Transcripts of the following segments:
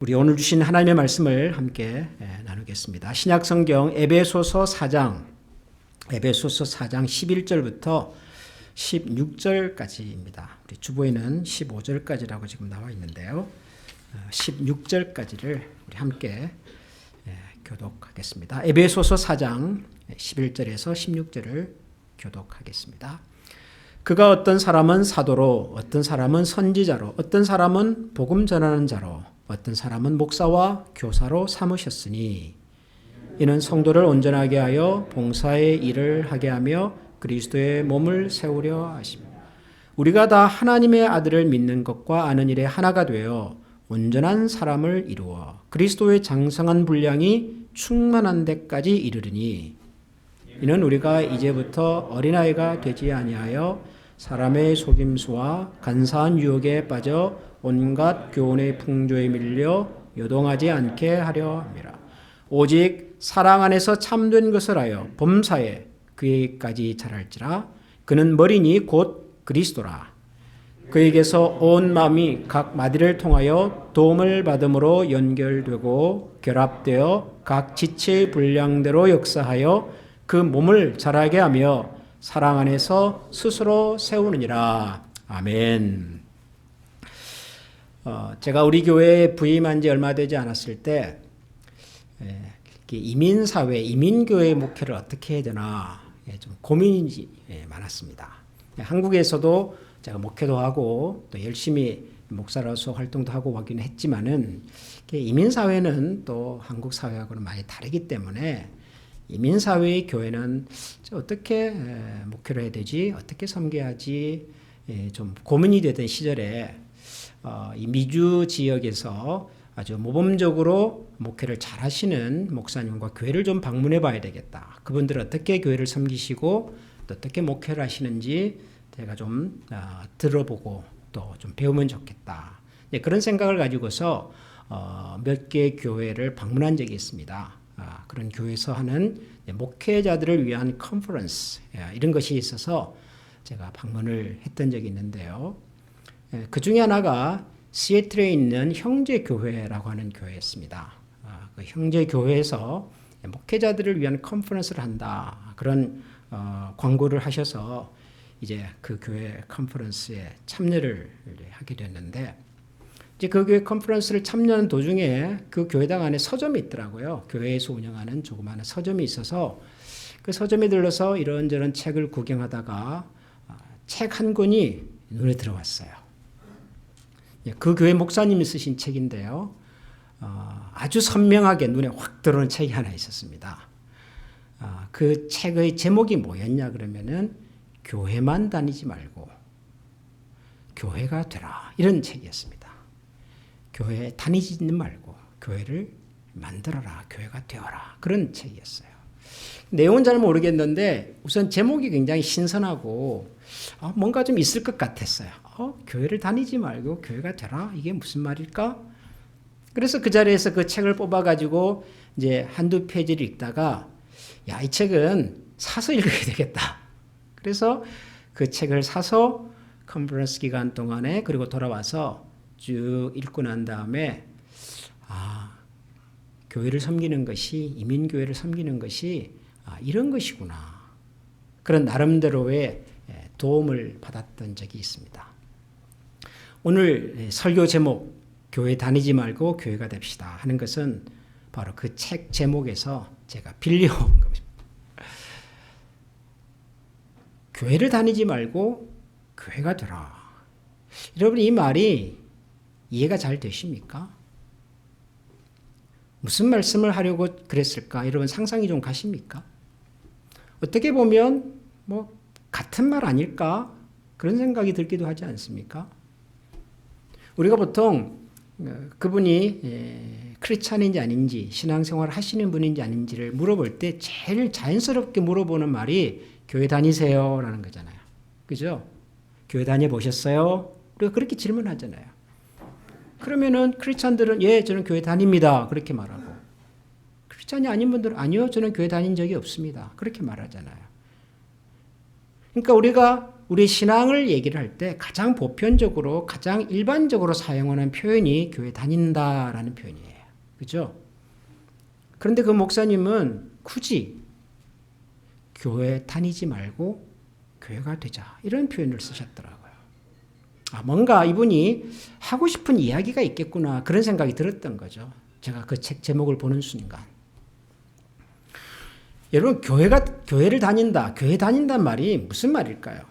우리 오늘 주신 하나님의 말씀을 함께 나누겠습니다. 신약 성경 에베소서 4장 11절부터 16절까지입니다. 우리 주보에는 15절까지라고 지금 나와 있는데요. 16절까지를 우리 함께 교독하겠습니다. 에베소서 4장 11절에서 16절을 교독하겠습니다. 그가 어떤 사람은 사도로, 어떤 사람은 선지자로, 어떤 사람은 복음 전하는 자로, 어떤 사람은 목사와 교사로 삼으셨으니 이는 성도를 온전하게 하여 봉사의 일을 하게 하며 그리스도의 몸을 세우려 하십니다. 우리가 다 하나님의 아들을 믿는 것과 아는 일에 하나가 되어 온전한 사람을 이루어 그리스도의 장성한 분량이 충만한 데까지 이르르니 이는 우리가 이제부터 어린아이가 되지 아니하여 사람의 속임수와 간사한 유혹에 빠져 온갖 교훈의 풍조에 밀려 요동하지 않게 하려 함이라. 오직 사랑 안에서 참된 것을 하여 범사에 그에게까지 자랄지라. 그는 머리니 곧 그리스도라. 그에게서 온 마음이 각 마디를 통하여 도움을 받음으로 연결되고 결합되어 각 지체의 분량대로 역사하여 그 몸을 자라게 하며 사랑 안에서 스스로 세우느니라. 아멘. 제가 우리 교회에 부임한 지 얼마 되지 않았을 때 이민사회, 이민교회 목회를 어떻게 해야 되나 좀 고민이 많았습니다. 한국에서도 제가 목회도 하고 또 열심히 목사로서 활동도 하고 하긴 했지만은 이민사회는 또 한국 사회하고는 많이 다르기 때문에 이민사회의 교회는 어떻게 목회를 해야 되지, 어떻게 섬겨야지 좀 고민이 되던 시절에 이 미주 지역에서 아주 모범적으로 목회를 잘 하시는 목사님과 교회를 좀 방문해 봐야 되겠다. 그분들 어떻게 교회를 섬기시고 또 어떻게 목회를 하시는지 제가 좀 들어보고 또 좀 배우면 좋겠다. 그런 생각을 가지고서 몇 개의 교회를 방문한 적이 있습니다. 그런 교회에서 하는 목회자들을 위한 컨퍼런스 이런 것이 있어서 제가 방문을 했던 적이 있는데요. 그 중에 하나가 시애틀에 있는 형제교회라고 하는 교회였습니다. 그 형제교회에서 목회자들을 위한 컨퍼런스를 한다. 그런 광고를 하셔서 이제 그 교회 컨퍼런스에 참여를 하게 됐는데 이제 그 교회 컨퍼런스를 참여하는 도중에 그 교회당 안에 서점이 있더라고요. 교회에서 운영하는 조그마한 서점이 있어서 그 서점에 들러서 이런저런 책을 구경하다가 책 한 권이 눈에 들어왔어요. 그 교회 목사님이 쓰신 책인데요. 아주 선명하게 눈에 확 들어오는 책이 하나 있었습니다. 그 책의 제목이 뭐였냐 그러면은 교회만 다니지 말고 교회가 되라 이런 책이었습니다. 교회에 다니지는 말고 교회를 만들어라, 교회가 되어라 그런 책이었어요. 내용은 잘 모르겠는데 우선 제목이 굉장히 신선하고 뭔가 좀 있을 것 같았어요. 교회를 다니지 말고 교회가 되라 이게 무슨 말일까? 그래서 그 자리에서 그 책을 뽑아가지고 이제 한두 페이지를 읽다가 야, 이 책은 사서 읽어야 되겠다. 그래서 그 책을 사서 컨퍼런스 기간 동안에 그리고 돌아와서 쭉 읽고 난 다음에 교회를 섬기는 것이 이민교회를 섬기는 것이 이런 것이구나. 그런 나름대로의 도움을 받았던 적이 있습니다. 오늘 설교 제목 교회 다니지 말고 교회가 됩시다 하는 것은 바로 그 책 제목에서 제가 빌려온 겁니다. 교회를 다니지 말고 교회가 되라. 여러분 이 말이 이해가 잘 되십니까? 무슨 말씀을 하려고 그랬을까? 여러분 상상이 좀 가십니까? 어떻게 보면 같은 말 아닐까? 그런 생각이 들기도 하지 않습니까? 우리가 보통 그분이 크리스찬인지 아닌지 신앙생활을 하시는 분인지 아닌지를 물어볼 때 제일 자연스럽게 물어보는 말이 교회 다니세요? 라는 거잖아요. 그죠? 교회 다녀보셨어요? 우리가 그렇게 질문하잖아요. 그러면은 크리스찬들은 예, 저는 교회 다닙니다. 그렇게 말하고 크리스찬이 아닌 분들은 아니요, 저는 교회 다닌 적이 없습니다. 그렇게 말하잖아요. 그러니까 우리가 우리 신앙을 얘기를 할 때 가장 보편적으로 가장 일반적으로 사용하는 표현이 교회 다닌다라는 표현이에요. 그죠? 그런데 그 목사님은 굳이 교회 다니지 말고 교회가 되자 이런 표현을 쓰셨더라고요. 뭔가 이분이 하고 싶은 이야기가 있겠구나 그런 생각이 들었던 거죠. 제가 그 책 제목을 보는 순간. 여러분 교회를 다닌다, 교회 다닌다는 말이 무슨 말일까요?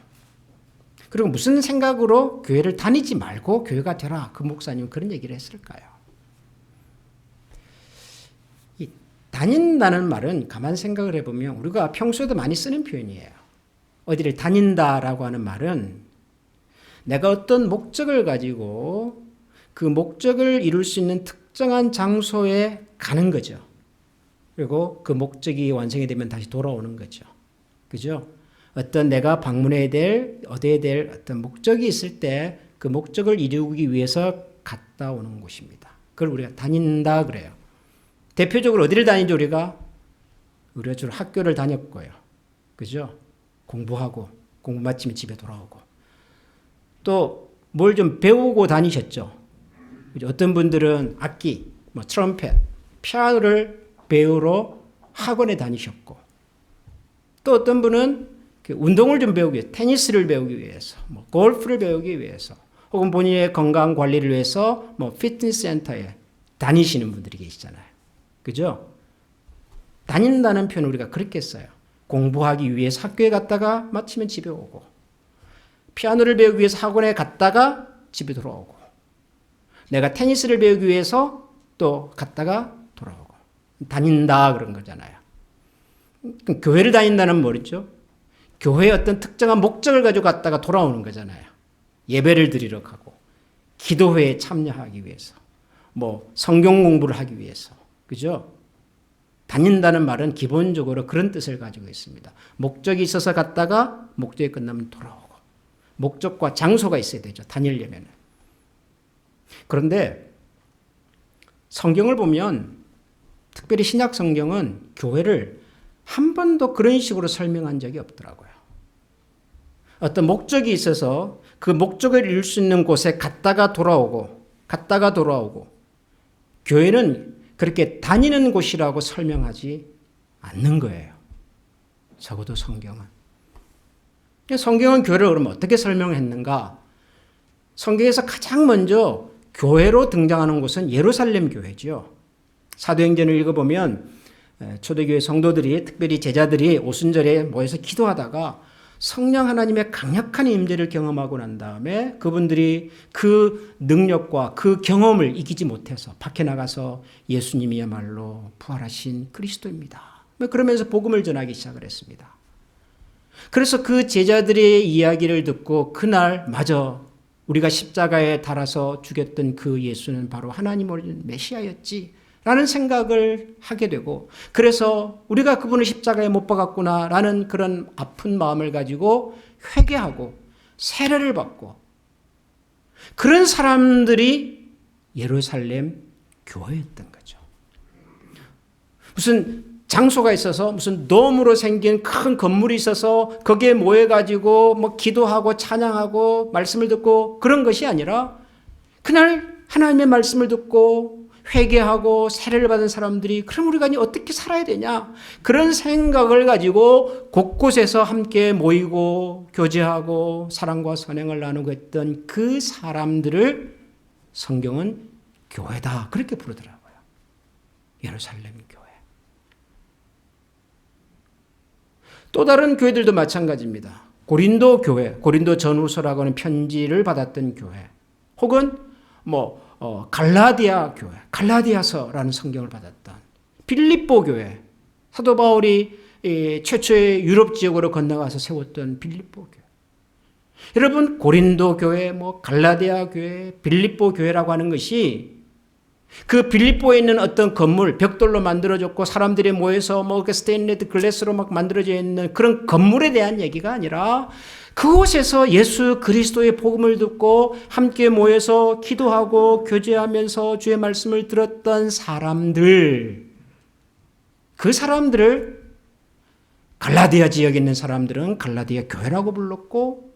그리고 무슨 생각으로 교회를 다니지 말고 교회가 되라 그 목사님은 그런 얘기를 했을까요? 이 다닌다는 말은 가만 생각을 해보면 우리가 평소에도 많이 쓰는 표현이에요. 어디를 다닌다라고 하는 말은 내가 어떤 목적을 가지고 그 목적을 이룰 수 있는 특정한 장소에 가는 거죠. 그리고 그 목적이 완성이 되면 다시 돌아오는 거죠. 그죠? 어떤 내가 방문해야 될, 얻어야 될 어떤 목적이 있을 때 그 목적을 이루기 위해서 갔다 오는 곳입니다. 그걸 우리가 다닌다 그래요. 대표적으로 어디를 다니죠, 우리가 주로 학교를 다녔고요. 그죠? 공부하고, 공부 마치면 집에 돌아오고. 또 뭘 좀 배우고 다니셨죠. 어떤 분들은 악기, 트럼펫, 피아노를 배우러 학원에 다니셨고, 또 어떤 분은 운동을 좀 배우기 위해서, 테니스를 배우기 위해서, 골프를 배우기 위해서, 혹은 본인의 건강 관리를 위해서 피트니스 센터에 다니시는 분들이 계시잖아요. 그죠? 다닌다는 표현을 우리가 그렇게 써요. 공부하기 위해서 학교에 갔다가 마치면 집에 오고, 피아노를 배우기 위해서 학원에 갔다가 집에 돌아오고, 내가 테니스를 배우기 위해서 또 갔다가 돌아오고, 다닌다 그런 거잖아요. 그럼 교회를 다닌다는 뭐였죠? 교회의 어떤 특정한 목적을 가지고 갔다가 돌아오는 거잖아요. 예배를 드리러 가고, 기도회에 참여하기 위해서, 성경 공부를 하기 위해서. 그죠? 다닌다는 말은 기본적으로 그런 뜻을 가지고 있습니다. 목적이 있어서 갔다가 목적이 끝나면 돌아오고. 목적과 장소가 있어야 되죠. 다니려면. 그런데 성경을 보면 특별히 신약 성경은 교회를 한 번도 그런 식으로 설명한 적이 없더라고요. 어떤 목적이 있어서 그 목적을 이룰 수 있는 곳에 갔다가 돌아오고 교회는 그렇게 다니는 곳이라고 설명하지 않는 거예요. 적어도 성경은. 성경은 교회를 그러면 어떻게 설명했는가? 성경에서 가장 먼저 교회로 등장하는 곳은 예루살렘 교회죠. 사도행전을 읽어보면 초대교회 성도들이, 특별히 제자들이 오순절에 모여서 기도하다가 성령 하나님의 강력한 임재를 경험하고 난 다음에 그분들이 그 능력과 그 경험을 이기지 못해서 밖에 나가서 예수님이야말로 부활하신 그리스도입니다. 그러면서 복음을 전하기 시작을 했습니다. 그래서 그 제자들의 이야기를 듣고 그날 맞아 우리가 십자가에 달아서 죽였던 그 예수는 바로 하나님 어린 메시아였지 라는 생각을 하게 되고, 그래서 우리가 그분을 십자가에 못 박았구나 라는 그런 아픈 마음을 가지고 회개하고 세례를 받고, 그런 사람들이 예루살렘 교회였던 거죠. 무슨 장소가 있어서, 무슨 돔으로 생긴 큰 건물이 있어서 거기에 모여가지고 기도하고 찬양하고 말씀을 듣고 그런 것이 아니라, 그날 하나님의 말씀을 듣고 회개하고 세례를 받은 사람들이 그럼 우리가 어떻게 살아야 되냐, 그런 생각을 가지고 곳곳에서 함께 모이고 교제하고 사랑과 선행을 나누고 했던 그 사람들을 성경은 교회다 그렇게 부르더라고요. 예루살렘 교회. 또 다른 교회들도 마찬가지입니다. 고린도 교회, 고린도 전후서라고 하는 편지를 받았던 교회, 혹은 갈라디아 교회, 갈라디아서라는 성경을 받았던 빌립보 교회, 사도 바울이 최초의 유럽 지역으로 건너가서 세웠던 빌립보 교회. 여러분, 고린도 교회, 갈라디아 교회, 빌립보 교회라고 하는 것이 그 빌립보에 있는 어떤 건물, 벽돌로 만들어졌고 사람들이 모여서 스테인레스 글래스로 만들어져 있는 그런 건물에 대한 얘기가 아니라, 그곳에서 예수 그리스도의 복음을 듣고 함께 모여서 기도하고 교제하면서 주의 말씀을 들었던 사람들, 그 사람들을 갈라디아 지역에 있는 사람들은 갈라디아 교회라고 불렀고,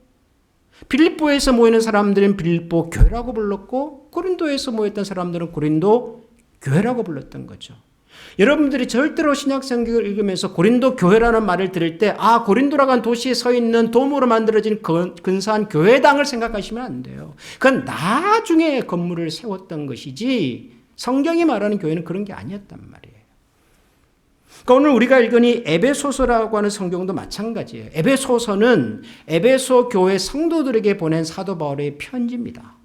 빌립보에서 모이는 사람들은 빌립보 교회라고 불렀고 고린도에서 모였던 사람들은 고린도 교회라고 불렀던 거죠. 여러분들이 절대로 신약성경을 읽으면서 고린도 교회라는 말을 들을 때 고린도라고 하는 도시에 서 있는 돔으로 만들어진 근사한 교회당을 생각하시면 안 돼요. 그건 나중에 건물을 세웠던 것이지 성경이 말하는 교회는 그런 게 아니었단 말이에요. 그러니까 오늘 우리가 읽은 이 에베소서라고 하는 성경도 마찬가지예요. 에베소서는 에베소 교회 성도들에게 보낸 사도 바울의 편지입니다.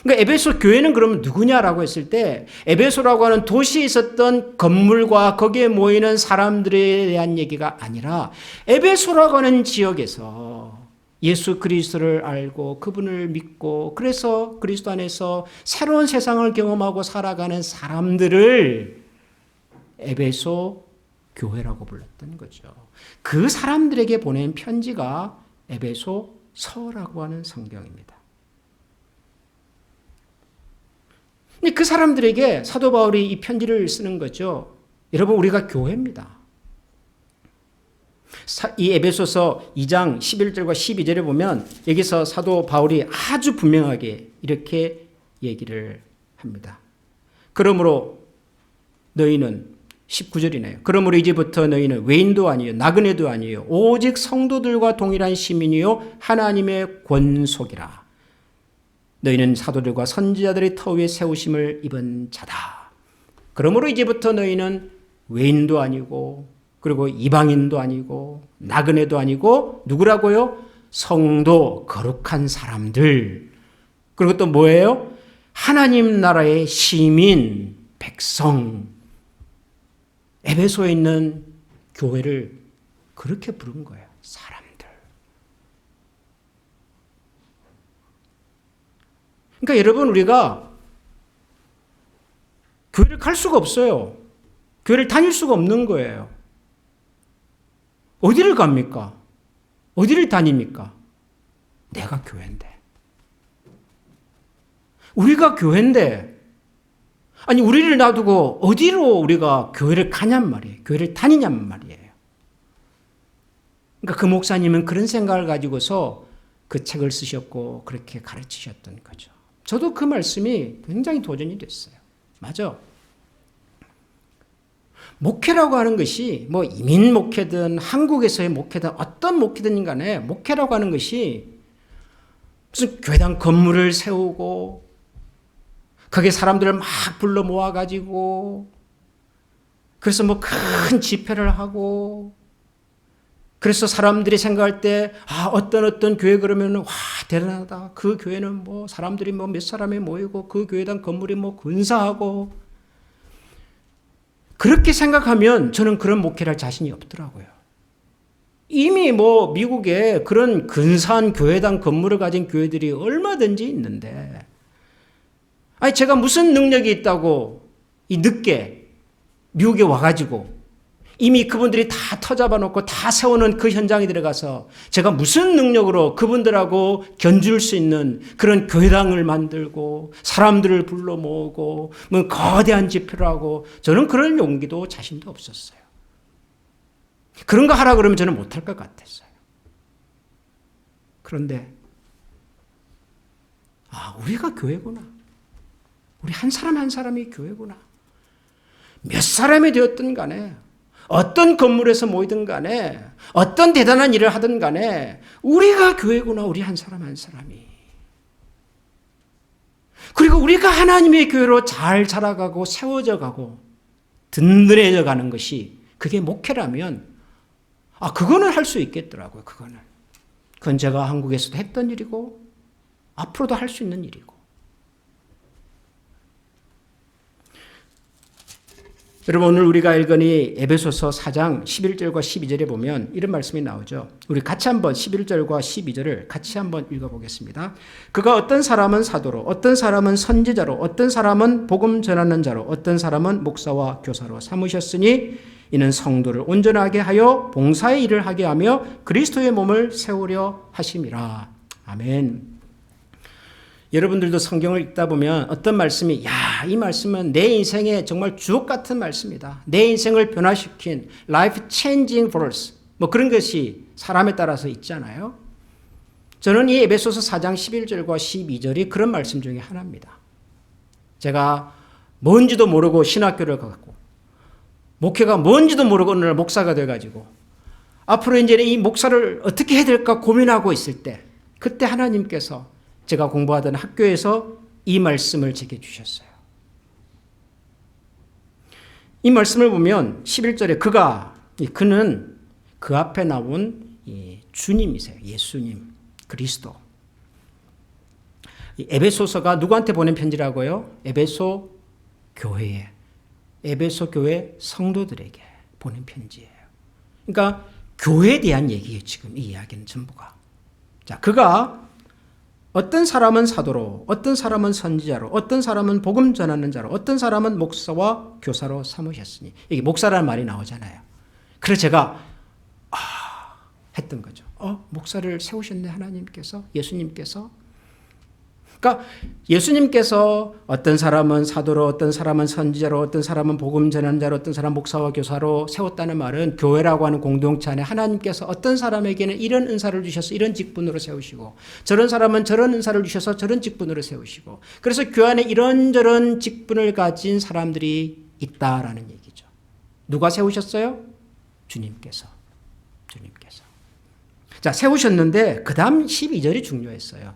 그러니까 에베소 교회는 그러면 누구냐라고 했을 때 에베소라고 하는 도시에 있었던 건물과 거기에 모이는 사람들에 대한 얘기가 아니라 에베소라고 하는 지역에서 예수 그리스도를 알고 그분을 믿고 그래서 그리스도 안에서 새로운 세상을 경험하고 살아가는 사람들을 에베소 교회라고 불렀던 거죠. 그 사람들에게 보낸 편지가 에베소서라고 하는 성경입니다. 근데 그 사람들에게 사도 바울이 이 편지를 쓰는 거죠. 여러분, 우리가 교회입니다. 이 에베소서 2장 11절과 12절에 보면 여기서 사도 바울이 아주 분명하게 이렇게 얘기를 합니다. 그러므로 너희는 19절이네요. 그러므로 이제부터 너희는 외인도 아니요 나그네도 아니요 오직 성도들과 동일한 시민이요 하나님의 권속이라. 너희는 사도들과 선지자들의 터 위에 세우심을 입은 자다. 그러므로 이제부터 너희는 외인도 아니고 그리고 이방인도 아니고 나그네도 아니고 누구라고요? 성도, 거룩한 사람들. 그리고 또 뭐예요? 하나님 나라의 시민, 백성. 에베소에 있는 교회를 그렇게 부른 거예요. 사람들. 그러니까 여러분, 우리가 교회를 갈 수가 없어요. 교회를 다닐 수가 없는 거예요. 어디를 갑니까? 어디를 다닙니까? 내가 교회인데. 우리가 교회인데, 아니, 우리를 놔두고 어디로 우리가 교회를 가냔 말이에요. 교회를 다니냔 말이에요. 그러니까 그 목사님은 그런 생각을 가지고서 그 책을 쓰셨고 그렇게 가르치셨던 거죠. 저도 그 말씀이 굉장히 도전이 됐어요. 맞아. 목회라고 하는 것이 뭐 이민 목회든 한국에서의 목회든 어떤 목회든 간에 목회라고 하는 것이 무슨 교회당 건물을 세우고 거기에 사람들을 막 불러 모아가지고 그래서 뭐 큰 집회를 하고 그래서 사람들이 생각할 때 어떤 교회 그러면 와 대단하다. 그 교회는 뭐 사람들이 뭐 몇 사람이 모이고 그 교회당 건물이 뭐 근사하고 그렇게 생각하면 저는 그런 목회를 할 자신이 없더라고요. 이미 뭐 미국에 그런 근사한 교회당 건물을 가진 교회들이 얼마든지 있는데 아니 제가 무슨 능력이 있다고 이 늦게 미국에 와가지고 이미 그분들이 다 터잡아 놓고 다 세우는 그 현장에 들어가서 제가 무슨 능력으로 그분들하고 견줄 수 있는 그런 교회당을 만들고 사람들을 불러 모으고 뭐 거대한 집회를 하고 저는 그런 용기도 자신도 없었어요. 그런 거 하라 그러면 저는 못할 것 같았어요. 그런데 우리가 교회구나. 우리 한 사람 한 사람이 교회구나. 몇 사람이 되었든 간에 어떤 건물에서 모이든 간에 어떤 대단한 일을 하든 간에 우리가 교회구나. 우리 한 사람 한 사람이. 그리고 우리가 하나님의 교회로 잘 자라가고 세워져 가고 든든해져 가는 것이 그게 목회라면 그거는 할 수 있겠더라고요. 그건 제가 한국에서도 했던 일이고 앞으로도 할 수 있는 일이고. 여러분 오늘 우리가 읽은 이 에베소서 4장 11절과 12절에 보면 이런 말씀이 나오죠. 우리 같이 한번 11절과 12절을 같이 한번 읽어보겠습니다. 그가 어떤 사람은 사도로 어떤 사람은 선지자로 어떤 사람은 복음 전하는 자로 어떤 사람은 목사와 교사로 삼으셨으니 이는 성도를 온전하게 하여 봉사의 일을 하게 하며 그리스도의 몸을 세우려 하심이라. 아멘. 여러분들도 성경을 읽다 보면 어떤 말씀이 이 말씀은 내 인생에 정말 주옥 같은 말씀이다. 내 인생을 변화시킨 life changing verse 뭐 그런 것이 사람에 따라서 있잖아요. 저는 이 에베소서 4장 11절과 12절이 그런 말씀 중에 하나입니다. 제가 뭔지도 모르고 신학교를 가고 목회가 뭔지도 모르고 어느 날 목사가 돼가지고 앞으로 이제 이 목사를 어떻게 해야 될까 고민하고 있을 때 그때 하나님께서 제가 공부하던 학교에서 이 말씀을 제게 주셨어요. 이 말씀을 보면 11절에 그는 그 앞에 나온 주님이세요. 예수님, 그리스도. 에베소서가 누구한테 보낸 편지라고요? 에베소 교회에, 에베소 교회 성도들에게 보낸 편지예요. 그러니까 교회에 대한 얘기예요. 지금 이 이야기는 전부가. 자, 그가 어떤 사람은 사도로, 어떤 사람은 선지자로, 어떤 사람은 복음 전하는 자로, 어떤 사람은 목사와 교사로 삼으셨으니. 이게 목사라는 말이 나오잖아요. 그래서 제가 했던 거죠. 목사를 세우셨네, 하나님께서, 예수님께서. 그러니까 예수님께서 어떤 사람은 사도로, 어떤 사람은 선지자로, 어떤 사람은 복음 전하는 자로, 어떤 사람은 목사와 교사로 세웠다는 말은 교회라고 하는 공동체 안에 하나님께서 어떤 사람에게는 이런 은사를 주셔서 이런 직분으로 세우시고 저런 사람은 저런 은사를 주셔서 저런 직분으로 세우시고 그래서 교회 안에 이런저런 직분을 가진 사람들이 있다라는 얘기죠. 누가 세우셨어요? 주님께서. 자, 세우셨는데 그 다음 12절이 중요했어요.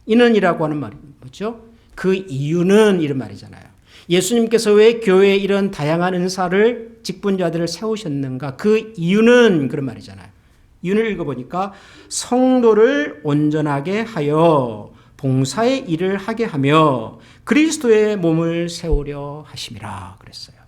이는이라고 하는 말이 뭐죠? 그 이유는 이런 말이잖아요. 예수님께서 왜 교회에 이런 다양한 은사를 직분자들을 세우셨는가? 그 이유는 그런 말이잖아요. 이유를 읽어보니까 성도를 온전하게 하여 봉사의 일을 하게 하며 그리스도의 몸을 세우려 하심이라 그랬어요.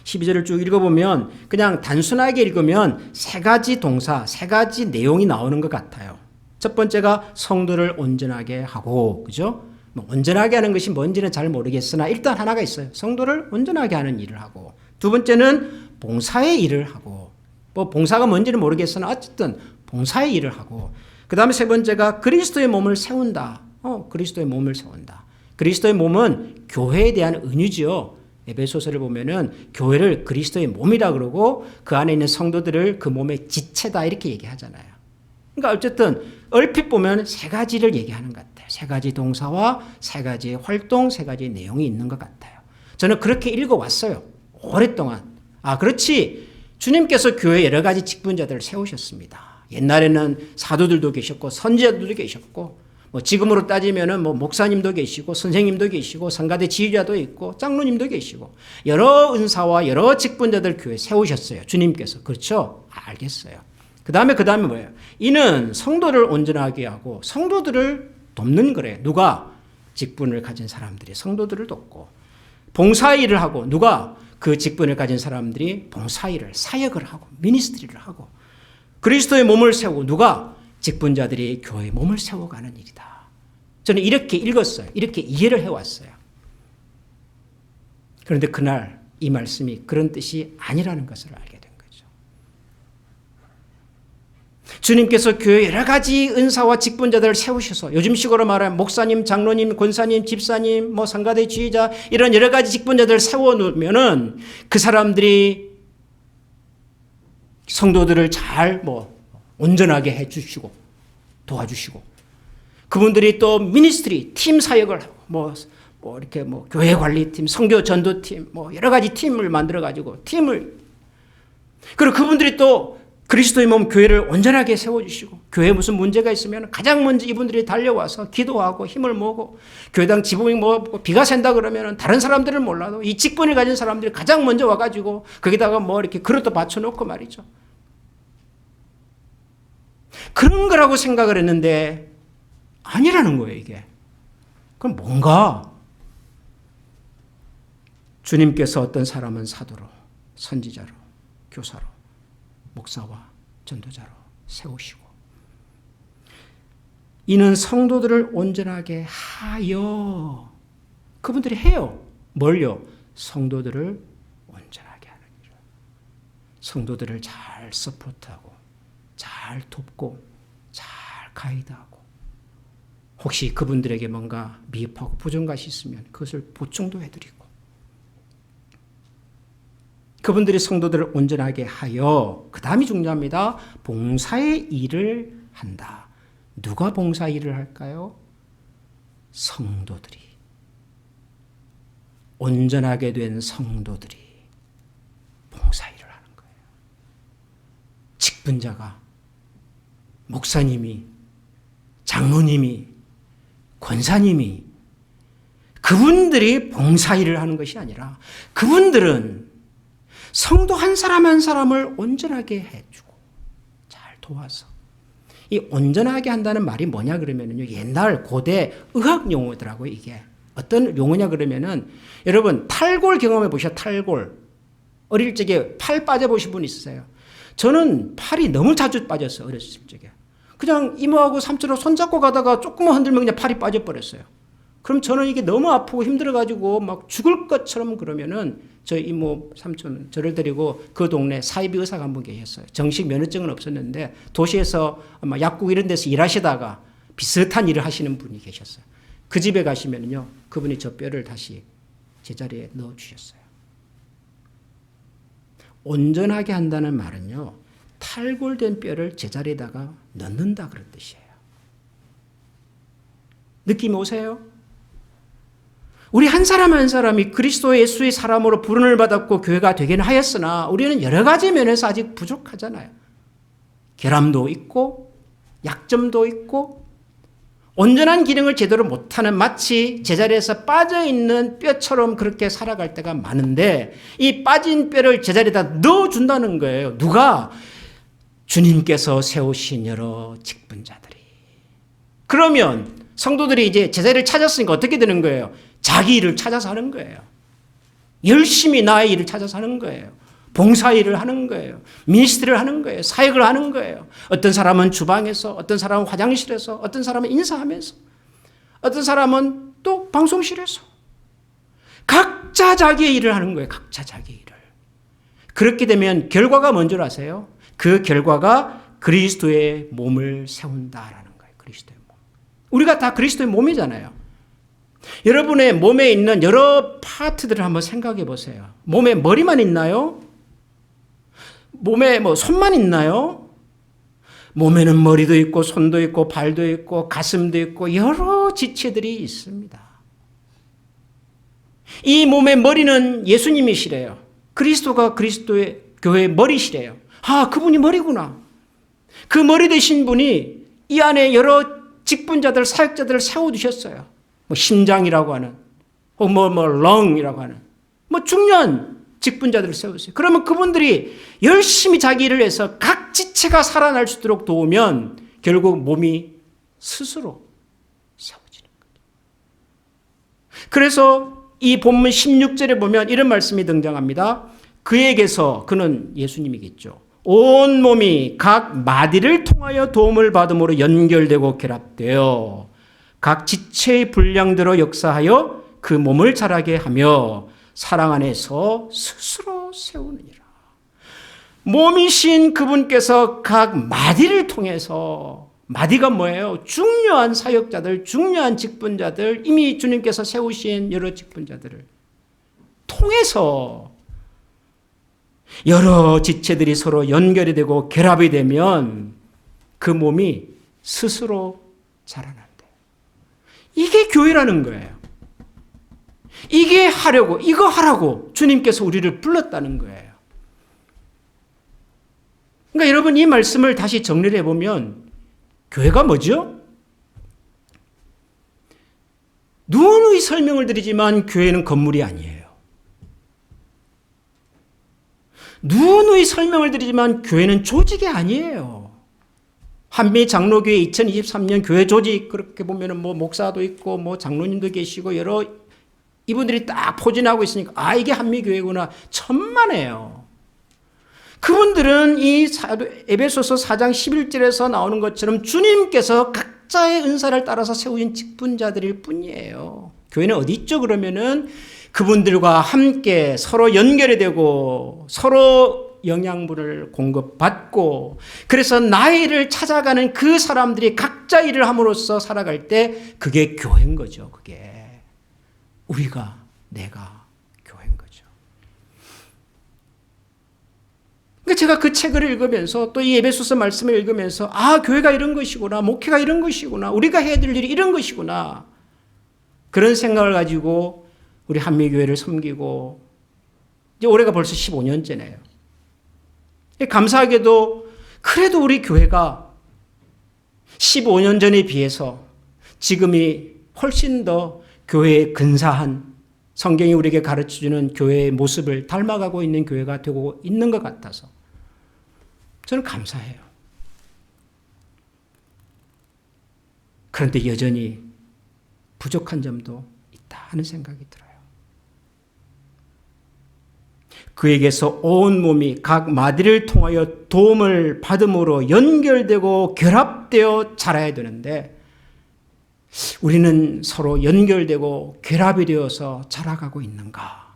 12절을 쭉 읽어보면 그냥 단순하게 읽으면 세 가지 동사, 세 가지 내용이 나오는 것 같아요. 첫 번째가 성도를 온전하게 하고, 그죠? 온전하게 하는 것이 뭔지는 잘 모르겠으나 일단 하나가 있어요. 성도를 온전하게 하는 일을 하고. 두 번째는 봉사의 일을 하고. 봉사가 뭔지는 모르겠으나 어쨌든 봉사의 일을 하고. 그 다음에 세 번째가 그리스도의 몸을 세운다. 그리스도의 몸을 세운다. 그리스도의 몸은 교회에 대한 은유지요. 에베소서를 보면은 교회를 그리스도의 몸이라 그러고 그 안에 있는 성도들을 그 몸의 지체다 이렇게 얘기하잖아요. 그러니까 어쨌든 얼핏 보면 세 가지를 얘기하는 것 같아요. 세 가지 동사와 세 가지의 활동, 세 가지의 내용이 있는 것 같아요. 저는 그렇게 읽어왔어요. 오랫동안. 그렇지. 주님께서 교회에 여러 가지 직분자들을 세우셨습니다. 옛날에는 사도들도 계셨고 선지자들도 계셨고 지금으로 따지면은 목사님도 계시고 선생님도 계시고 성가대 지휘자도 있고 장로님도 계시고 여러 은사와 여러 직분자들 교회 세우셨어요. 주님께서. 그렇죠? 알겠어요. 그 다음에 뭐예요? 이는 성도를 온전하게 하고 성도들을 돕는 거래요. 누가? 직분을 가진 사람들이 성도들을 돕고 봉사 일을 하고 누가? 그 직분을 가진 사람들이 봉사 일을 사역을 하고 미니스트리를 하고 그리스도의 몸을 세우고 누가? 직분자들이 교회의 몸을 세워가는 일이다. 저는 이렇게 읽었어요. 이렇게 이해를 해왔어요. 그런데 그날 이 말씀이 그런 뜻이 아니라는 것을 알게 된 거죠. 주님께서 교회 여러 가지 은사와 직분자들을 세우셔서 요즘식으로 말하면 목사님, 장로님, 권사님, 집사님, 성가대 지휘자 이런 여러 가지 직분자들을 세워놓으면은 그 사람들이 성도들을 잘 온전하게 해주시고 도와주시고 그분들이 또 미니스트리 팀 사역을 하고 이렇게 교회 관리팀, 선교 전도팀 여러 가지 팀을 만들어 가지고 그리고 그분들이 또 그리스도의 몸 교회를 온전하게 세워주시고 교회에 무슨 문제가 있으면 가장 먼저 이분들이 달려와서 기도하고 힘을 모으고 교회당 지붕이 비가 샌다 그러면 다른 사람들은 몰라도 이 직분을 가진 사람들이 가장 먼저 와가지고 거기다가 이렇게 그릇도 받쳐놓고 말이죠. 그런 거라고 생각을 했는데 아니라는 거예요, 이게. 그럼 뭔가? 주님께서 어떤 사람은 사도로, 선지자로, 교사로, 목사와 전도자로 세우시고 이는 성도들을 온전하게 하여 그분들이 해요. 뭘요? 성도들을 온전하게 하는 일을. 성도들을 잘 서포트하고 잘 돕고 잘 가이드하고 혹시 그분들에게 뭔가 미흡하고 부족한 것이 있으면 그것을 보충도 해드리고 그분들이 성도들을 온전하게 하여 그 다음이 중요합니다. 봉사의 일을 한다. 누가 봉사 일을 할까요? 성도들이. 온전하게 된 성도들이 봉사 일을 하는 거예요. 직분자가, 목사님이, 장로님이, 권사님이, 그분들이 봉사 일을 하는 것이 아니라 그분들은 성도 한 사람 한 사람을 온전하게 해주고 잘 도와서, 이 온전하게 한다는 말이 뭐냐 그러면요, 옛날 고대 의학 용어더라고요. 이게 어떤 용어냐 그러면은, 여러분 탈골 경험해 보셔. 탈골. 어릴 적에 팔 빠져보신 분 있으세요? 저는 팔이 너무 자주 빠졌어요. 어렸을 적에. 그냥 이모하고 삼촌하고 손잡고 가다가 조금만 흔들면 그냥 팔이 빠져버렸어요. 그럼 저는 이게 너무 아프고 힘들어가지고 막 죽을 것처럼, 그러면은 저희 이모 삼촌 저를 데리고 그 동네 사이비 의사가 한 분 계셨어요. 정식 면허증은 없었는데 도시에서 아마 약국 이런 데서 일하시다가 비슷한 일을 하시는 분이 계셨어요. 그 집에 가시면요, 그분이 저 뼈를 다시 제자리에 넣어주셨어요. 온전하게 한다는 말은요, 탈골된 뼈를 제자리에다가 넣는다 그런 뜻이에요. 느낌이 오세요? 우리 한 사람 한 사람이 그리스도 예수의 사람으로 부름을 받았고 교회가 되긴 하였으나 우리는 여러 가지 면에서 아직 부족하잖아요. 결함도 있고 약점도 있고 온전한 기능을 제대로 못하는, 마치 제자리에서 빠져있는 뼈처럼 그렇게 살아갈 때가 많은데, 이 빠진 뼈를 제자리에다 넣어준다는 거예요. 누가? 주님께서 세우신 여러 직분자들이. 그러면 성도들이 이제 제자리를 찾았으니까 어떻게 되는 거예요? 자기 일을 찾아서 하는 거예요. 열심히 나의 일을 찾아서 하는 거예요. 봉사 일을 하는 거예요. 미니스트리를 하는 거예요. 사역을 하는 거예요. 어떤 사람은 주방에서, 어떤 사람은 화장실에서, 어떤 사람은 인사하면서, 어떤 사람은 또 방송실에서. 각자 자기의 일을 하는 거예요. 각자 자기의 일을. 그렇게 되면 결과가 뭔 줄 아세요? 그 결과가 그리스도의 몸을 세운다라는 거예요. 그리스도의 몸. 우리가 다 그리스도의 몸이잖아요. 여러분의 몸에 있는 여러 파트들을 한번 생각해 보세요. 몸에 머리만 있나요? 몸에 손만 있나요? 몸에는 머리도 있고 손도 있고 발도 있고 가슴도 있고 여러 지체들이 있습니다. 이 몸의 머리는 예수님이시래요. 그리스도가 그리스도의 교회의 머리시래요. 아, 그분이 머리구나. 그 머리 되신 분이 이 안에 여러 직분자들, 사역자들을 세워두셨어요. 심장이라고 하는, 렁이라고 하는, 중요한 직분자들을 세우세요. 그러면 그분들이 열심히 자기 일을 해서 각 지체가 살아날 수 있도록 도우면 결국 몸이 스스로 세워지는 거죠. 그래서 이 본문 16절에 보면 이런 말씀이 등장합니다. 그에게서, 그는 예수님이겠죠, 온 몸이 각 마디를 통하여 도움을 받음으로 연결되고 결합되어 각 지체의 분량대로 역사하여 그 몸을 자라게 하며 사랑 안에서 스스로 세우느니라. 몸이신 그분께서 각 마디를 통해서, 마디가 뭐예요? 중요한 사역자들, 중요한 직분자들, 이미 주님께서 세우신 여러 직분자들을 통해서 여러 지체들이 서로 연결이 되고 결합이 되면 그 몸이 스스로 자라난다. 이게 교회라는 거예요. 이게 하려고, 이거 하라고 주님께서 우리를 불렀다는 거예요. 그러니까 여러분, 이 말씀을 다시 정리를 해보면 교회가 뭐죠? 누누이 설명을 드리지만 교회는 건물이 아니에요. 누누이 설명을 드리지만 교회는 조직이 아니에요. 한미 장로교회 2023년 교회 조직, 그렇게 보면은 목사도 있고 장로님도 계시고 여러 이분들이 딱 포진하고 있으니까, 아, 이게 한미교회구나. 천만에요. 그분들은 이 에베소서 4장 11절에서 나오는 것처럼 주님께서 각자의 은사를 따라서 세우신 직분자들일 뿐이에요. 교회는 어디 있죠? 그러면은 그분들과 함께 서로 연결이 되고 서로 영양분을 공급받고, 그래서 나의 일을 찾아가는 그 사람들이 각자 일을 함으로써 살아갈 때 그게 교회인 거죠. 그게 우리가, 내가 교회인 거죠. 그러니까 제가 그 책을 읽으면서 또 이 에베소서 말씀을 읽으면서 교회가 이런 것이구나, 목회가 이런 것이구나, 우리가 해야 될 일이 이런 것이구나, 그런 생각을 가지고 우리 한미교회를 섬기고 이제 올해가 벌써 15년째네요. 감사하게도 그래도 우리 교회가 15년 전에 비해서 지금이 훨씬 더 교회의 근사한, 성경이 우리에게 가르쳐주는 교회의 모습을 닮아가고 있는 교회가 되고 있는 것 같아서 저는 감사해요. 그런데 여전히 부족한 점도 있다 하는 생각이 들어요. 그에게서 온 몸이 각 마디를 통하여 도움을 받음으로 연결되고 결합되어 자라야 되는데 우리는 서로 연결되고 결합이 되어서 자라가고 있는가?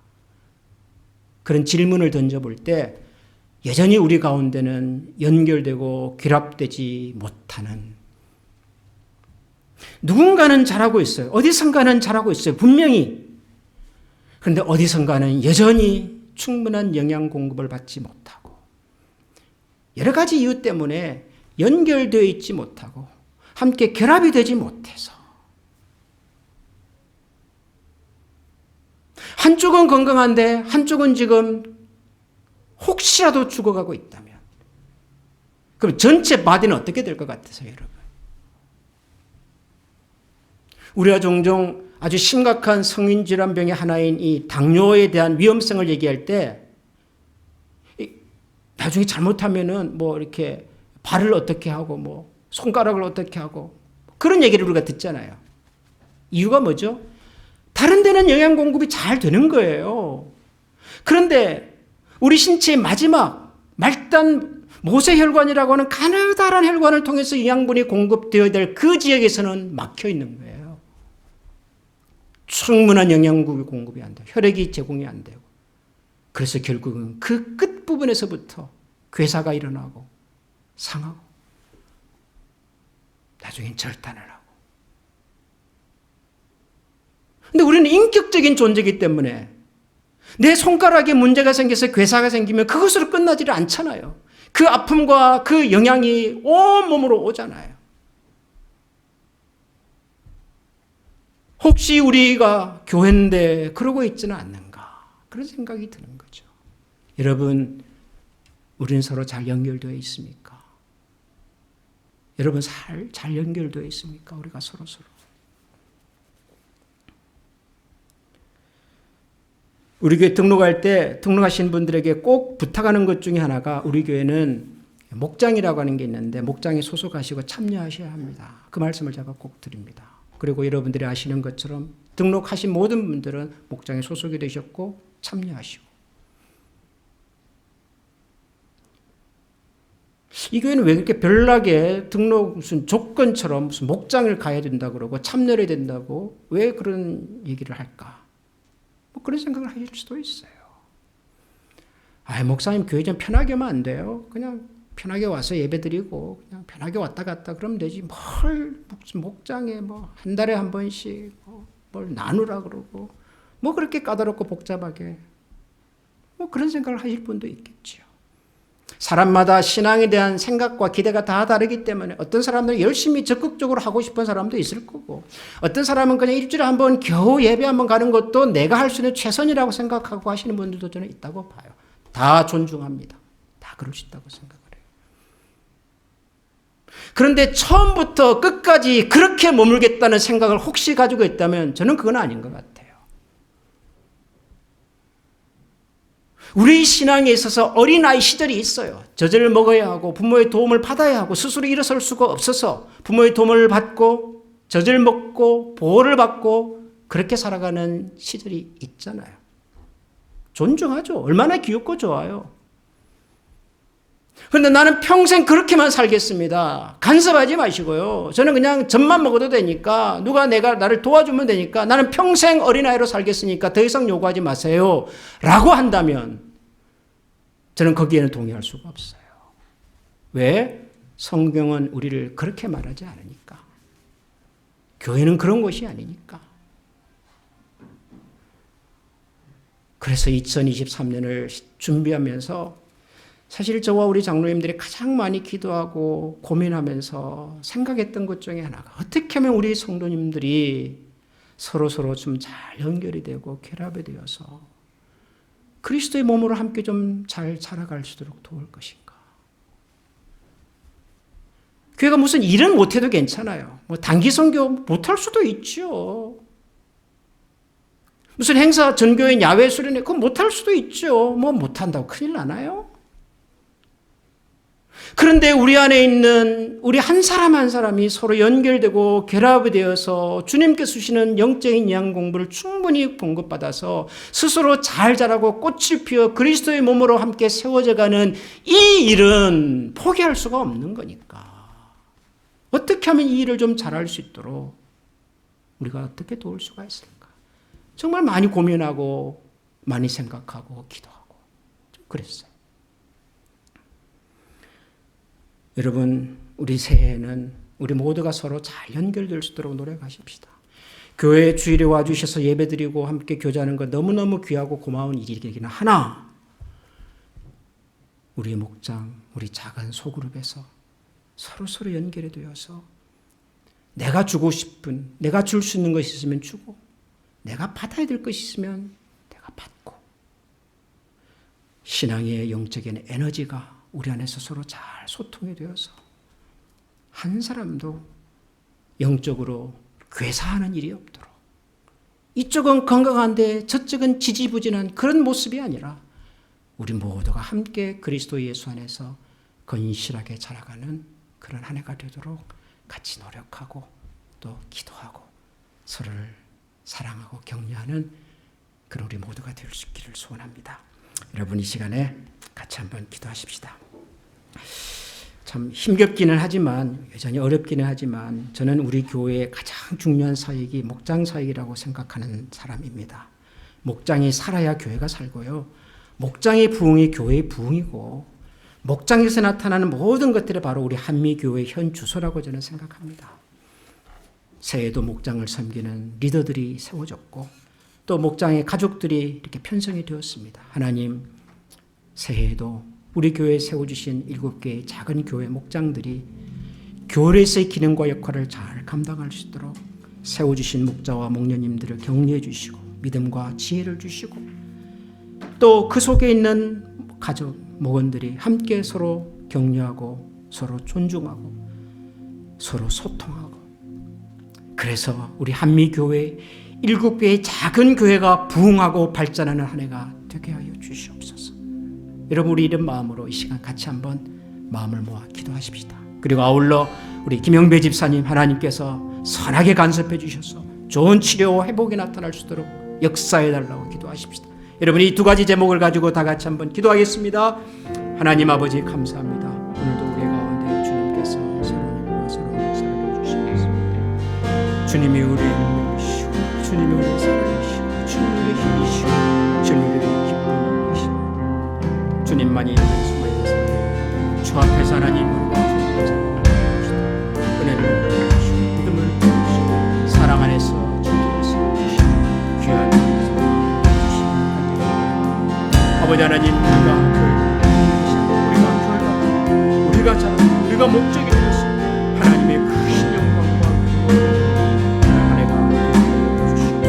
그런 질문을 던져볼 때 여전히 우리 가운데는 연결되고 결합되지 못하는, 누군가는 잘하고 있어요. 어디선가는 잘하고 있어요. 분명히. 그런데 어디선가는 여전히 충분한 영양 공급을 받지 못하고 여러 가지 이유 때문에 연결되어 있지 못하고 함께 결합이 되지 못해서 한쪽은 건강한데 한쪽은 지금 혹시라도 죽어가고 있다면 그럼 전체 바디는 어떻게 될 것 같아서 여러분? 우리가 종종 아주 심각한 성인질환병의 하나인 이 당뇨에 대한 위험성을 얘기할 때 나중에 잘못하면은 뭐 이렇게 발을 어떻게 하고 뭐 손가락을 어떻게 하고 그런 얘기를 우리가 듣잖아요. 이유가 뭐죠? 다른 데는 영양 공급이 잘 되는 거예요. 그런데 우리 신체의 마지막 말단 모세혈관이라고 하는 가느다란 혈관을 통해서 영양분이 공급되어야 될 그 지역에서는 막혀 있는 거예요. 충분한 영양분이 공급이 안 돼요. 혈액이 제공이 안 되고. 그래서 결국은 그 끝부분에서부터 괴사가 일어나고 상하고 나중엔 절단을 하고. 근데 우리는 인격적인 존재이기 때문에 내 손가락에 문제가 생겨서 괴사가 생기면 그것으로 끝나지를 않잖아요. 그 아픔과 그 영향이 온몸으로 오잖아요. 혹시 우리가 교회인데 그러고 있지는 않는가? 그런 생각이 드는 거죠. 여러분, 우리는 서로 잘 연결되어 있습니까? 여러분, 잘 연결되어 있습니까? 우리가 서로서로. 우리 교회 등록할 때 등록하신 분들에게 꼭 부탁하는 것 중에 하나가 우리 교회는 목장이라고 하는 게 있는데 목장에 소속하시고 참여하셔야 합니다. 그 말씀을 제가 꼭 드립니다. 그리고 여러분들이 아시는 것처럼 등록하신 모든 분들은 목장에 소속이 되셨고 참여하시고. 이 교회는 왜 그렇게 별나게 등록 무슨 조건처럼 무슨 목장을 가야 된다 그러고 참여해야 된다고 왜 그런 얘기를 할까? 뭐 그런 생각을 하실 수도 있어요. 목사님 교회 좀 편하게 하면 안 돼요? 그냥 편하게 와서 예배드리고 그냥 편하게 왔다 갔다 그러면 되지. 무슨 목장에 뭐 한 달에 한 번씩 뭘 나누라 그러고 뭐 그렇게 까다롭고 복잡하게 뭐 그런 생각을 하실 분도 있겠죠. 사람마다 신앙에 대한 생각과 기대가 다 다르기 때문에 어떤 사람들은 열심히 적극적으로 하고 싶은 사람도 있을 거고 어떤 사람은 그냥 일주일에 한 번 겨우 예배 한 번 가는 것도 내가 할 수 있는 최선이라고 생각하고 하시는 분들도 저는 있다고 봐요. 다 존중합니다. 다 그럴 수 있다고 생각을 해요. 그런데 처음부터 끝까지 그렇게 머물겠다는 생각을 혹시 가지고 있다면 저는 그건 아닌 것 같아요. 우리 신앙에 있어서 어린아이 시절이 있어요. 젖을 먹어야 하고 부모의 도움을 받아야 하고 스스로 일어설 수가 없어서 부모의 도움을 받고 젖을 먹고 보호를 받고 그렇게 살아가는 시절이 있잖아요. 존중하죠. 얼마나 귀엽고 좋아요. 그런데 나는 평생 그렇게만 살겠습니다. 간섭하지 마시고요. 저는 그냥 젖만 먹어도 되니까 나를 도와주면 되니까 나는 평생 어린아이로 살겠으니까 더 이상 요구하지 마세요. 라고 한다면 저는 거기에는 동의할 수가 없어요. 왜? 성경은 우리를 그렇게 말하지 않으니까. 교회는 그런 곳이 아니니까. 그래서 2023년을 준비하면서 사실 저와 우리 장로님들이 가장 많이 기도하고 고민하면서 생각했던 것 중에 하나가 어떻게 하면 우리 성도님들이 서로 좀 잘 연결이 되고 결합이 되어서 그리스도의 몸으로 함께 좀 잘 자라갈 수 있도록 도울 것인가. 교회가 무슨 일은 못해도 괜찮아요. 뭐 단기 선교 못할 수도 있죠. 무슨 행사 전교회 야외 수련회 그건 못할 수도 있죠. 뭐 못한다고 큰일 나나요? 그런데 우리 안에 있는 우리 한 사람 한 사람이 서로 연결되고 결합이 되어서 주님께서 주시는 영적인 영양 공부를 충분히 공급받아서 스스로 잘 자라고 꽃을 피워 그리스도의 몸으로 함께 세워져가는 이 일은 포기할 수가 없는 거니까. 어떻게 하면 이 일을 좀 잘할 수 있도록 우리가 어떻게 도울 수가 있을까? 정말 많이 고민하고 많이 생각하고 기도하고 좀 그랬어요. 여러분, 우리 새해에는 우리 모두가 서로 잘 연결될 수 있도록 노력하십시다. 교회에 주일에 와주셔서 예배드리고 함께 교제하는 것 너무너무 귀하고 고마운 일이긴 하나, 우리 목장, 우리 작은 소그룹에서 서로 연결이 되어서 내가 주고 싶은, 내가 줄 수 있는 것이 있으면 주고, 내가 받아야 될 것이 있으면 내가 받고, 신앙의 영적인 에너지가 우리 안에서 서로 잘 소통이 되어서 한 사람도 영적으로 괴사하는 일이 없도록, 이쪽은 건강한데 저쪽은 지지부진한 그런 모습이 아니라 우리 모두가 함께 그리스도 예수 안에서 건실하게 자라가는 그런 한 해가 되도록 같이 노력하고 또 기도하고 서로를 사랑하고 격려하는 그런 우리 모두가 될 수 있기를 소원합니다. 여러분, 이 시간에 같이 한번 기도하십시다. 참 힘겹기는 하지만, 여전히 어렵기는 하지만, 저는 우리 교회의 가장 중요한 사역이 목장 사역이라고 생각하는 사람입니다. 목장이 살아야 교회가 살고요. 목장의 부흥이 교회의 부흥이고, 목장에서 나타나는 모든 것들이 바로 우리 한미교회의 현 주소라고 저는 생각합니다. 새해에도 목장을 섬기는 리더들이 세워졌고, 또 목장의 가족들이 이렇게 편성이 되었습니다. 하나님, 새해에도 우리 교회에 세워주신 7개의 작은 교회 목장들이 교회에서의 기능과 역할을 잘 감당할 수 있도록 세워주신 목자와 목녀님들을 격려해 주시고 믿음과 지혜를 주시고, 또 그 속에 있는 가족, 목원들이 함께 서로 격려하고 서로 존중하고 서로 소통하고, 그래서 우리 한미교회 7개의 작은 교회가 부흥하고 발전하는 한 해가 되게 하여 주시옵소서. 여러분, 우리 이런 마음으로 이 시간 같이 한번 마음을 모아 기도하십시다. 그리고 아울러 우리 김영배 집사님, 하나님께서 선하게 간섭해 주셔서 좋은 치료와 회복이 나타날 수 있도록 역사해 달라고 기도하십시다. 여러분, 이 두 가지 제목을 가지고 다 같이 한번 기도하겠습니다. 하나님 아버지, 감사합니다. 오늘도 우리 가운데 주님께서 새로운 일과 새로운 역사를 해주시옵소서. 주님이 우리의 능력이시오, 주님이 우리의 사랑이시오, 주님이 우리의 힘이시오, 주님이 우리의 기쁨이시오. 주님만이 숨어 있는 주 앞에서 하나님 우리가 은혜를 주시고 믿음을 주시고 사랑 안에서 존재해서 귀한 아버지 하나님, 우리가 자라고 우리가 목적이 되어서 하나님의 크신 영광과 한 해가 되어주시고,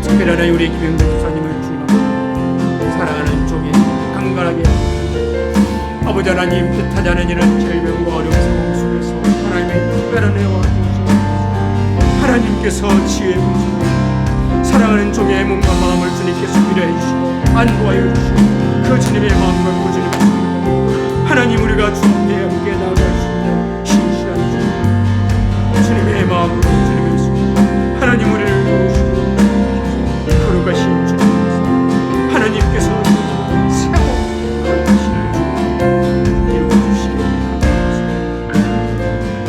특별히 하나님 우리 김영배 집사님을 주님으로 사랑하는 종이 강건하게 아버지 하나님, 뜻하지 않은 이런 절명과 어려운 상황 속에서 하나님의 특별한 은혜와 도우심을 하나님께서 지혜해 주시고 사랑하는 종의 몸과 마음을 주님께서 위로해 주시고 안도하여 주시고 그 주님의 마음과 그 주님의 손으로 하나님, 우리가 주님께 함께 나아갈 수 있는 신실한 주님의 마음으로 주님의 손 하나님 우리를 도우시고 거룩하신 주님께서 하나님께서 새로 거룩하신 주님을 이루어주시기 바랍니다.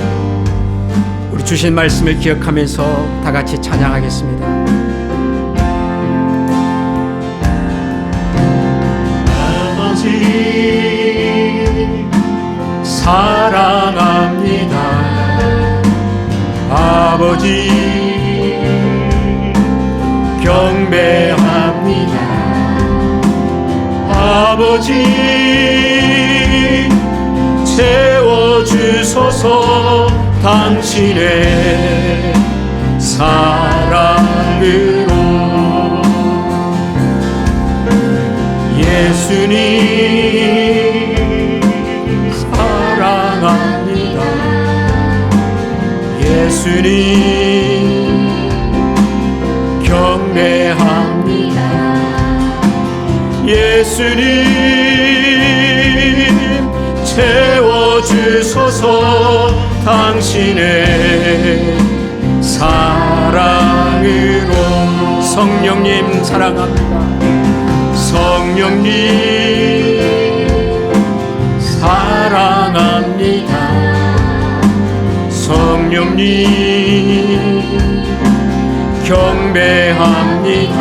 우리 주신 말씀을 기억하면서 다 같이 찬양하겠습니다. 사랑합니다. 아버지 경배합니다. 아버지 주소서. 당신의 사랑으로 예수님 사랑합니다. 예수님 경배합니다. 예수님 채워주소서. 당신의 사랑으로. 성령님 사랑합니다. 성령님 사랑합니다. 성령님 경배합니다.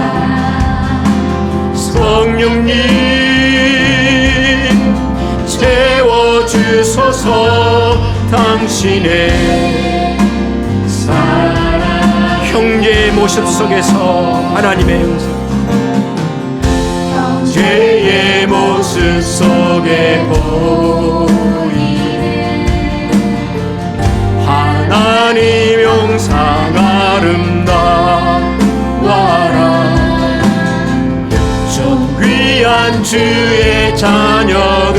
성령님 채워주소서. 당신의 사랑. 형제의 모습 속에서 하나님의 형상, 형제의 모습 속에 보이네 하나님 형상 아름다워라. 저 귀한 주의 자녀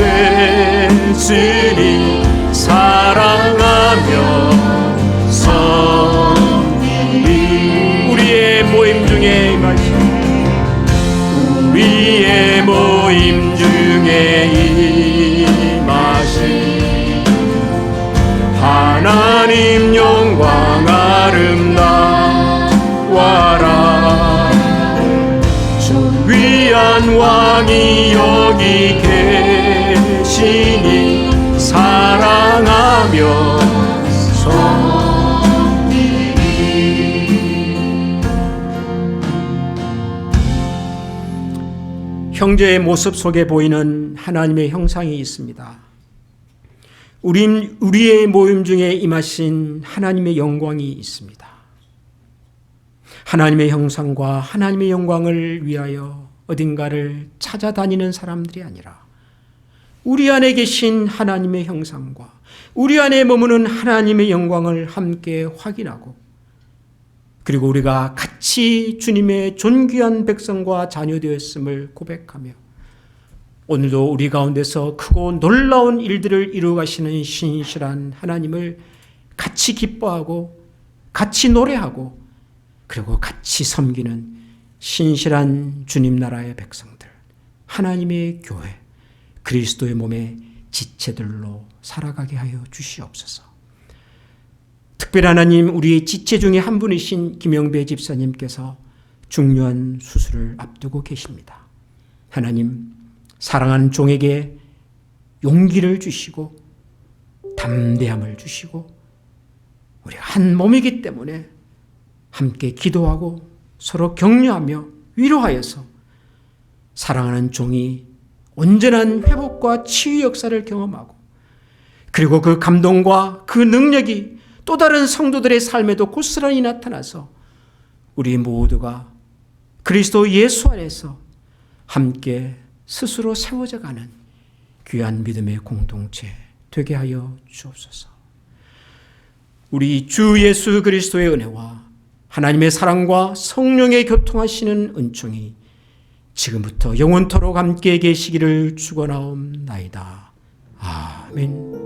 됐으니 사랑하며 섬기리. 우리의 모임 중에 임하신, 우리의 모임 중에 임하신 하나님 영광 아름다워라. 저 귀한 왕이 여기 계시니 사랑하며 섬기리. 형제의 모습 속에 보이는 하나님의 형상이 있습니다. 우리의 모임 중에 임하신 하나님의 영광이 있습니다. 하나님의 형상과 하나님의 영광을 위하여 어딘가를 찾아다니는 사람들이 아니라 우리 안에 계신 하나님의 형상과 우리 안에 머무는 하나님의 영광을 함께 확인하고, 그리고 우리가 같이 주님의 존귀한 백성과 자녀 되었음을 고백하며 오늘도 우리 가운데서 크고 놀라운 일들을 이루어 가시는 신실한 하나님을 같이 기뻐하고 같이 노래하고 그리고 같이 섬기는 신실한 주님 나라의 백성들, 하나님의 교회, 그리스도의 몸의 지체들로 살아가게 하여 주시옵소서. 특별히 하나님, 우리의 지체 중에 한 분이신 김영배 집사님께서 중요한 수술을 앞두고 계십니다. 하나님, 사랑하는 종에게 용기를 주시고 담대함을 주시고 우리가 한 몸이기 때문에 함께 기도하고 서로 격려하며 위로하여서 사랑하는 종이 온전한 회복과 치유 역사를 경험하고, 그리고 그 감동과 그 능력이 또 다른 성도들의 삶에도 고스란히 나타나서 우리 모두가 그리스도 예수 안에서 함께 스스로 세워져 가는 귀한 믿음의 공동체 되게 하여 주옵소서. 우리 주 예수 그리스도의 은혜와 하나님의 사랑과 성령의 교통하시는 은총이 지금부터 영원토록 함께 계시기를 축원하옵나이다. 아멘.